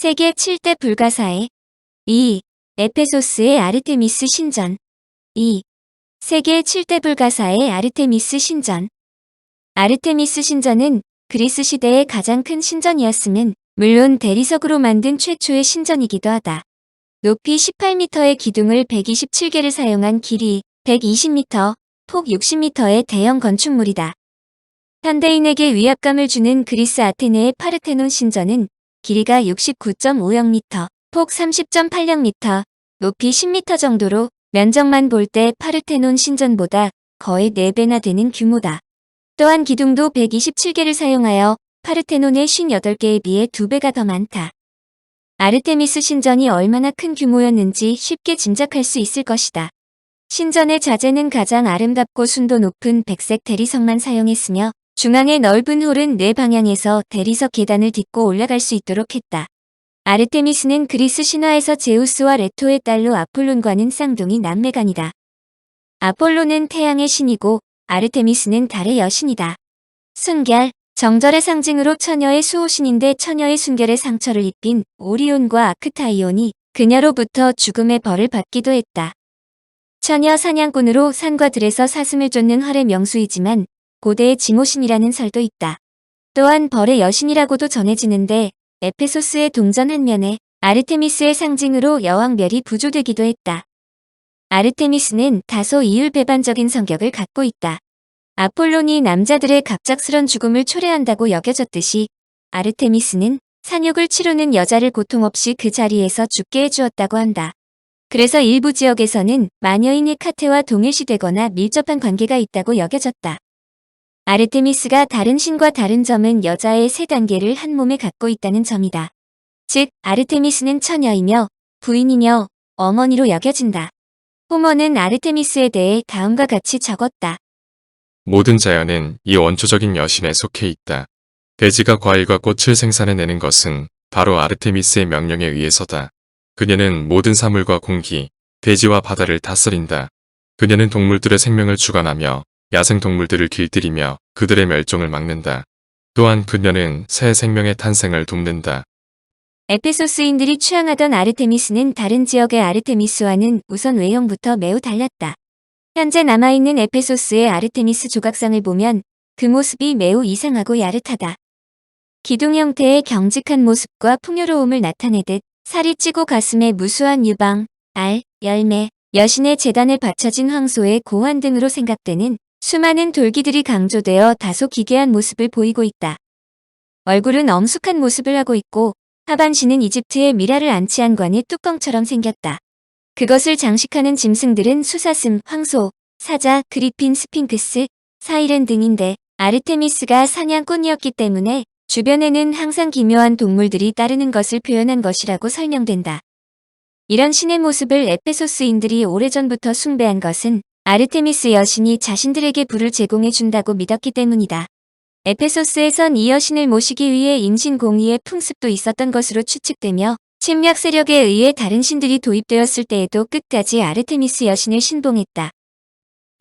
세계 7대 불가사의 2. 에페소스의 아르테미스 신전. 2. 세계 7대 불가사의 아르테미스 신전. 아르테미스 신전은 그리스 시대의 가장 큰 신전이었음은 물론 대리석으로 만든 최초의 신전이기도 하다. 높이 18m의 기둥을 127개를 사용한 길이 120m, 폭 60m의 대형 건축물이다. 현대인에게 위압감을 주는 그리스 아테네의 파르테논 신전은 길이가 69.50m, 폭 30.80m, 높이 10m 정도로 면적만 볼 때 파르테논 신전보다 거의 4배나 되는 규모다. 또한 기둥도 127개를 사용하여 파르테논의 58개에 비해 2배가 더 많다. 아르테미스 신전이 얼마나 큰 규모였는지 쉽게 짐작할 수 있을 것이다. 신전의 자재는 가장 아름답고 순도 높은 백색 대리석만 사용했으며 중앙의 넓은 홀은 4방향에서 대리석 계단을 딛고 올라갈 수 있도록 했다. 아르테미스는 그리스 신화에서 제우스와 레토의 딸로 아폴론과는 쌍둥이 남매간이다. 아폴로는 태양의 신이고 아르테미스는 달의 여신이다. 순결, 정절의 상징으로 처녀의 수호신인데 처녀의 순결의 상처를 입힌 오리온과 아크타이온이 그녀로부터 죽음의 벌을 받기도 했다. 처녀 사냥꾼으로 산과 들에서 사슴을 쫓는 활의 명수이지만 고대의 징호신이라는 설도 있다. 또한 벌의 여신이라고도 전해지는데 에페소스의 동전 한 면에 아르테미스의 상징으로 여왕별이 부조되기도 했다. 아르테미스는 다소 이율배반적인 성격을 갖고 있다. 아폴론이 남자들의 갑작스런 죽음을 초래한다고 여겨졌듯이 아르테미스는 산육을 치르는 여자를 고통 없이 그 자리에서 죽게 해주었다고 한다. 그래서 일부 지역에서는 마녀인 헤카테와 동일시되거나 밀접한 관계가 있다고 여겨졌다. 아르테미스가 다른 신과 다른 점은 여자의 3단계를 한 몸에 갖고 있다는 점이다. 즉, 아르테미스는 처녀이며 부인이며 어머니로 여겨진다. 호머는 아르테미스에 대해 다음과 같이 적었다. 모든 자연은 이 원초적인 여신에 속해 있다. 돼지가 과일과 꽃을 생산해내는 것은 바로 아르테미스의 명령에 의해서다. 그녀는 모든 사물과 공기, 대지와 바다를 다스린다. 그녀는 동물들의 생명을 주관하며 야생동물들을 길들이며 그들의 멸종을 막는다. 또한 그녀는 새 생명의 탄생을 돕는다. 에페소스인들이 추앙하던 아르테미스는 다른 지역의 아르테미스와는 우선 외형부터 매우 달랐다. 현재 남아있는 에페소스의 아르테미스 조각상을 보면 그 모습이 매우 이상하고 야릇하다. 기둥 형태의 경직한 모습과 풍요로움을 나타내듯 살이 찌고 가슴에 무수한 유방, 알, 열매, 여신의 제단에 받쳐진 황소의 고환 등으로 생각되는 수많은 돌기들이 강조되어 다소 기괴한 모습을 보이고 있다. 얼굴은 엄숙한 모습을 하고 있고 하반신은 이집트의 미라를 안치한 관의 뚜껑처럼 생겼다. 그것을 장식하는 짐승들은 수사슴, 황소, 사자, 그리핀, 스핑크스, 사이렌 등인데 아르테미스가 사냥꾼이었기 때문에 주변에는 항상 기묘한 동물들이 따르는 것을 표현한 것이라고 설명된다. 이런 신의 모습을 에페소스인들이 오래전부터 숭배한 것은 아르테미스 여신이 자신들에게 불을 제공해 준다고 믿었기 때문이다. 에페소스에선 이 여신을 모시기 위해 인신공의의 풍습도 있었던 것으로 추측되며 침략 세력에 의해 다른 신들이 도입되었을 때에도 끝까지 아르테미스 여신을 신봉했다.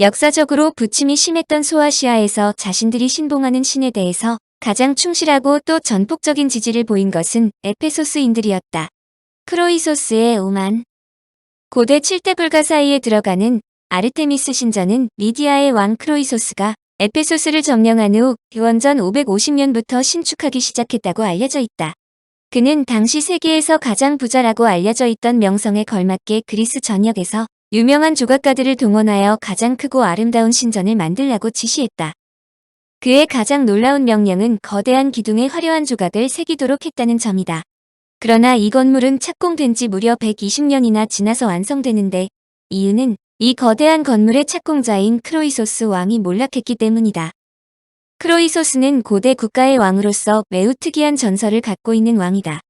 역사적으로 부침이 심했던 소아시아에서 자신들이 신봉하는 신에 대해서 가장 충실하고 또 전폭적인 지지를 보인 것은 에페소스인들이었다. 크로이소스의 오만. 고대 7대 불가 사이에 들어가는 아르테미스 신전은 미디아의 왕 크로이소스가 에페소스를 점령한 후 기원전 550년부터 신축하기 시작했다고 알려져 있다. 그는 당시 세계에서 가장 부자라고 알려져 있던 명성에 걸맞게 그리스 전역에서 유명한 조각가들을 동원하여 가장 크고 아름다운 신전을 만들라고 지시했다. 그의 가장 놀라운 명령은 거대한 기둥에 화려한 조각을 새기도록 했다는 점이다. 그러나 이 건물은 착공된 지 무려 120년이나 지나서 완성되는데 이유는 이 거대한 건물의 착공자인 크로이소스 왕이 몰락했기 때문이다. 크로이소스는 고대 국가의 왕으로서 매우 특이한 전설을 갖고 있는 왕이다.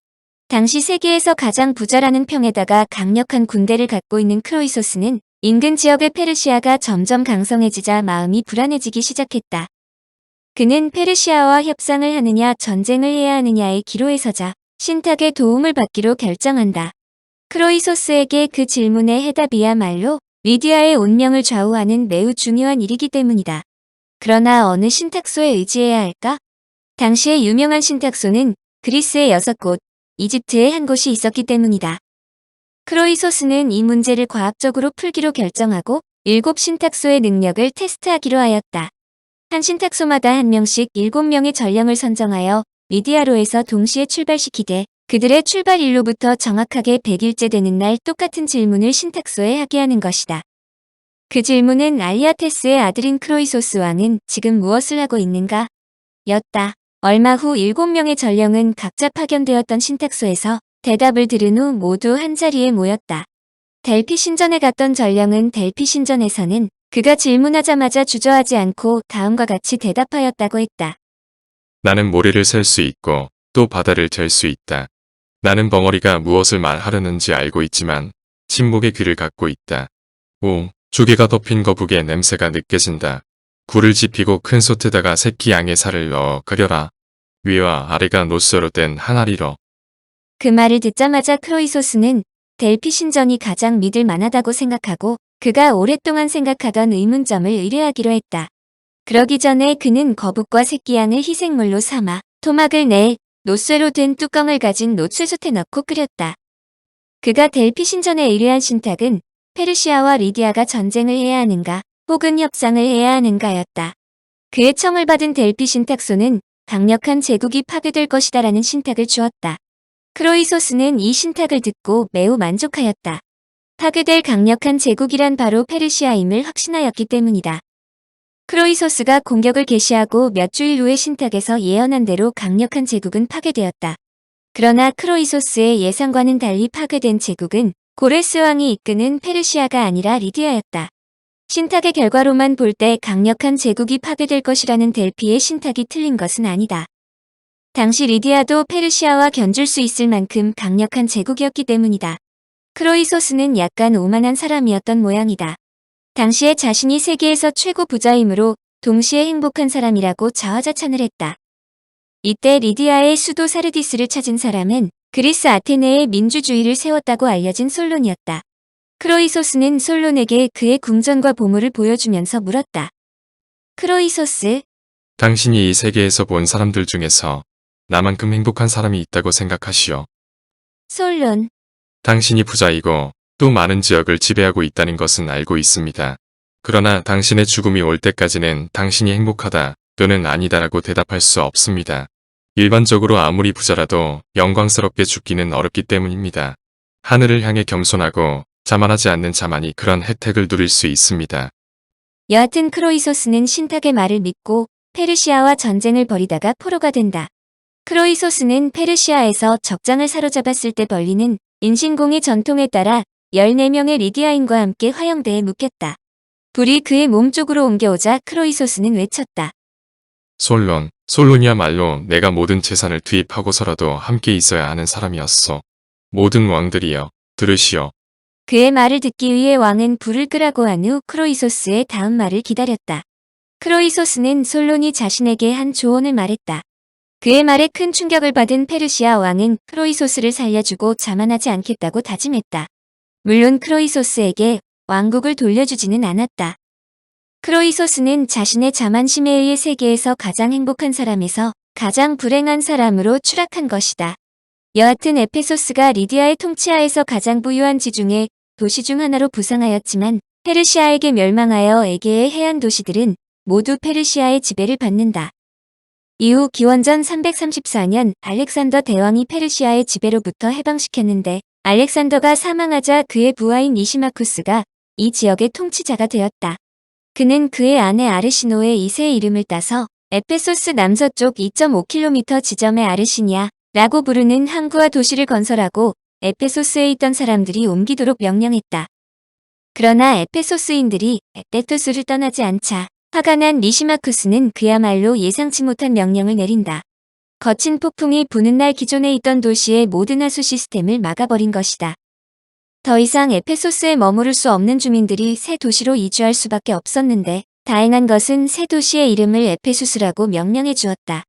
당시 세계에서 가장 부자라는 평에다가 강력한 군대를 갖고 있는 크로이소스는 인근 지역의 페르시아가 점점 강성해지자 마음이 불안해지기 시작했다. 그는 페르시아와 협상을 하느냐 전쟁을 해야 하느냐의 기로에 서자 신탁의 도움을 받기로 결정한다. 크로이소스에게 그 질문의 해답이야말로 미디아의 운명을 좌우하는 매우 중요한 일이기 때문이다. 그러나 어느 신탁소에 의지해야 할까? 당시의 유명한 신탁소는 그리스의 6곳, 이집트의 한 곳이 있었기 때문이다. 크로이소스는 이 문제를 과학적으로 풀기로 결정하고 7신탁소의 능력을 테스트하기로 하였다. 한 신탁소마다 한 명씩 7명의 전령을 선정하여 리디아로에서 동시에 출발시키되 그들의 출발일로부터 정확하게 100일째 되는 날 똑같은 질문을 신탁소에 하게 하는 것이다. 그 질문은 알리아테스의 아들인 크로이소스 왕은 지금 무엇을 하고 있는가? 였다. 얼마 후 7명의 전령은 각자 파견되었던 신탁소에서 대답을 들은 후 모두 한자리에 모였다. 델피 신전에 갔던 전령은 델피 신전에서는 그가 질문하자마자 주저하지 않고 다음과 같이 대답하였다고 했다. 나는 모래를 셀 수 있고 또 바다를 잴 수 있다. 나는 벙어리가 무엇을 말하려는지 알고 있지만 침묵의 귀를 갖고 있다. 오, 조개가 덮인 거북의 냄새가 느껴진다. 굴을 지피고 큰 솥에다가 새끼 양의 살을 넣어 끓여라. 위와 아래가 노쇠로 된 항아리로. 그 말을 듣자마자 크로이소스는 델피 신전이 가장 믿을 만하다고 생각하고 그가 오랫동안 생각하던 의문점을 의뢰하기로 했다. 그러기 전에 그는 거북과 새끼양을 희생물로 삼아 토막을 내 노쇠로 된 뚜껑을 가진 노쇠솥에 넣고 끓였다. 그가 델피 신전에 의뢰한 신탁은 페르시아와 리디아가 전쟁을 해야 하는가 혹은 협상을 해야 하는가였다. 그의 청을 받은 델피 신탁소는 강력한 제국이 파괴될 것이다라는 신탁을 주었다. 크로이소스는 이 신탁을 듣고 매우 만족하였다. 파괴될 강력한 제국이란 바로 페르시아임을 확신하였기 때문이다. 크로이소스가 공격을 개시하고 몇 주일 후에 신탁에서 예언한 대로 강력한 제국은 파괴되었다. 그러나 크로이소스의 예상과는 달리 파괴된 제국은 고레스 왕이 이끄는 페르시아가 아니라 리디아였다. 신탁의 결과로만 볼 때 강력한 제국이 파괴될 것이라는 델피의 신탁이 틀린 것은 아니다. 당시 리디아도 페르시아와 견줄 수 있을 만큼 강력한 제국이었기 때문이다. 크로이소스는 약간 오만한 사람이었던 모양이다. 당시에 자신이 세계에서 최고 부자이므로 동시에 행복한 사람이라고 자화자찬을 했다. 이때 리디아의 수도 사르디스를 찾은 사람은 그리스 아테네에 민주주의를 세웠다고 알려진 솔론이었다. 크로이소스는 솔론에게 그의 궁전과 보물을 보여주면서 물었다. 크로이소스, 당신이 이 세계에서 본 사람들 중에서 나만큼 행복한 사람이 있다고 생각하시오. 솔론, 당신이 부자이고 또 많은 지역을 지배하고 있다는 것은 알고 있습니다. 그러나 당신의 죽음이 올 때까지는 당신이 행복하다 또는 아니다라고 대답할 수 없습니다. 일반적으로 아무리 부자라도 영광스럽게 죽기는 어렵기 때문입니다. 하늘을 향해 겸손하고 자만하지 않는 자만이 그런 혜택을 누릴 수 있습니다. 여하튼 크로이소스는 신탁의 말을 믿고 페르시아와 전쟁을 벌이다가 포로가 된다. 크로이소스는 페르시아에서 적장을 사로잡았을 때 벌리는 인신공의 전통에 따라 14명의 리디아인과 함께 화형대에 묵혔다. 불이 그의 몸 쪽으로 옮겨오자 크로이소스는 외쳤다. 솔론이야말로 내가 모든 재산을 투입하고서라도 함께 있어야 하는 사람이었어. 모든 왕들이여, 들으시오. 그의 말을 듣기 위해 왕은 불을 끄라고 한 후 크로이소스의 다음 말을 기다렸다. 크로이소스는 솔론이 자신에게 한 조언을 말했다. 그의 말에 큰 충격을 받은 페르시아 왕은 크로이소스를 살려주고 자만하지 않겠다고 다짐했다. 물론 크로이소스에게 왕국을 돌려주지는 않았다. 크로이소스는 자신의 자만심에 의해 세계에서 가장 행복한 사람에서 가장 불행한 사람으로 추락한 것이다. 여하튼 에페소스가 리디아의 통치하에서 가장 부유한 지중해 도시 중 하나로 부상하였지만 페르시아에게 멸망하여 에게의 해안 도시들은 모두 페르시아의 지배를 받는다. 이후 기원전 334년 알렉산더 대왕이 페르시아의 지배로부터 해방시켰는데 알렉산더가 사망하자 그의 부하인 니시마쿠스가 이 지역의 통치자가 되었다. 그는 그의 아내 아르시노의 2세의 이름을 따서 에페소스 남서쪽 2.5km 지점의 아르시니아 라고 부르는 항구와 도시를 건설하고 에페소스에 있던 사람들이 옮기도록 명령했다. 그러나 에페소스인들이 에페소스를 떠나지 않자 화가 난 니시마쿠스는 그야말로 예상치 못한 명령을 내린다. 거친 폭풍이 부는 날 기존에 있던 도시의 모든 하수 시스템을 막아버린 것이다. 더 이상 에페소스에 머무를 수 없는 주민들이 새 도시로 이주할 수밖에 없었는데 다행한 것은 새 도시의 이름을 에페수스라고 명명해 주었다.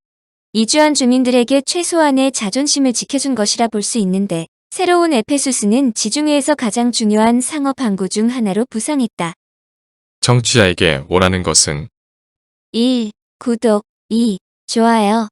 이주한 주민들에게 최소한의 자존심을 지켜준 것이라 볼 수 있는데 새로운 에페수스는 지중해에서 가장 중요한 상업 항구 중 하나로 부상했다. 청취자에게 원하는 것은 1. 구독 2. 좋아요